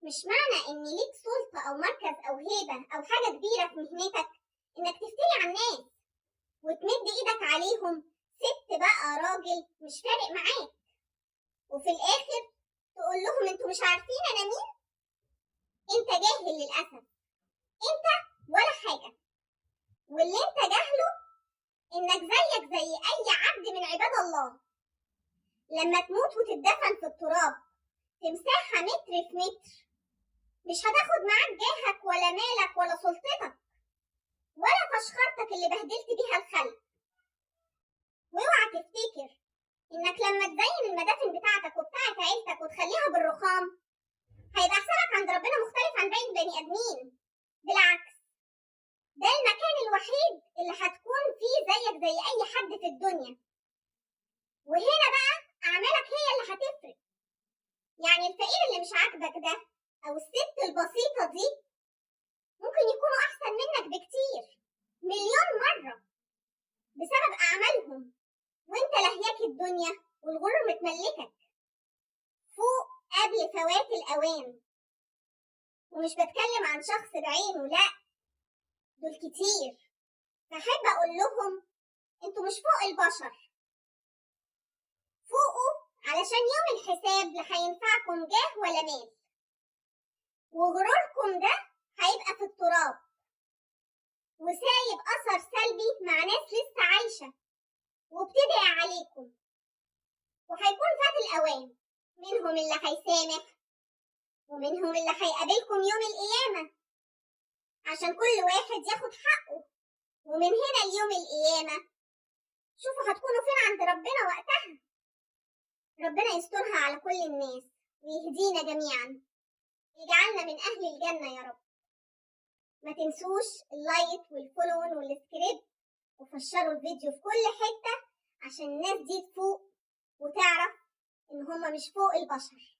مش معنى ان ليك سلطة او مركز او هيبة او حاجة كبيرة في مهنتك انك تفتري على الناس وتمد ايدك عليهم، ست بقى راجل مش فارق معاك، وفي الاخر تقول لهم انتوا مش عارفين انا مين. انت جاهل للأسف، انت ولا حاجة، واللي انت جاهله انك زيك زي اي عبد من عباد الله. لما تموت وتدفن في التراب في مساحة متر في متر، مش هتاخد معاك جاهك ولا مالك ولا سلطتك ولا فشخرتك اللي بهدلت بيها الخلق. واوعى تفتكر انك لما تزين المدافن بتاعتك وبتاعت عيلتك وتخليها بالرخام هيبقى حسابك عند ربنا مختلف عن باقي البني ادمين. بالعكس، ده المكان الوحيد اللي هتكون فيه زيك زي اي حد في الدنيا. وهنا بقى اعمالك هي اللي هتفرق. يعني الفقير اللي مش عاجبك ده او الست البسيطة دي ممكن يكونوا احسن منك بكتير، مليون مرة، بسبب اعمالهم، وانت لهياك الدنيا والغرور متملكك. فوق قبل فوات الاوان. ومش بتكلم عن شخص بعينه، لا، دول كتير. فحب اقول لهم انتوا مش فوق البشر، فوقوا علشان يوم الحساب لا هينفعكم جاه ولا مال، وغروركم ده هيبقى في التراب وسايب اثر سلبي مع ناس لسه عايشه وبتدعي عليكم. وهيكون فات الاوان، منهم اللي هيسامح ومنهم اللي هيقابلكم يوم القيامه عشان كل واحد ياخد حقه. ومن هنا ليوم القيامه شوفوا هتكونوا فين عند ربنا وقتها. ربنا يسترها على كل الناس ويهدينا جميعا، يجعلنا من أهل الجنة يا رب. ما تنسوش اللايك والفولون والسكريب، وفشروا الفيديو في كل حتة عشان الناس دي تفوق وتعرف إن هما مش فوق البشر.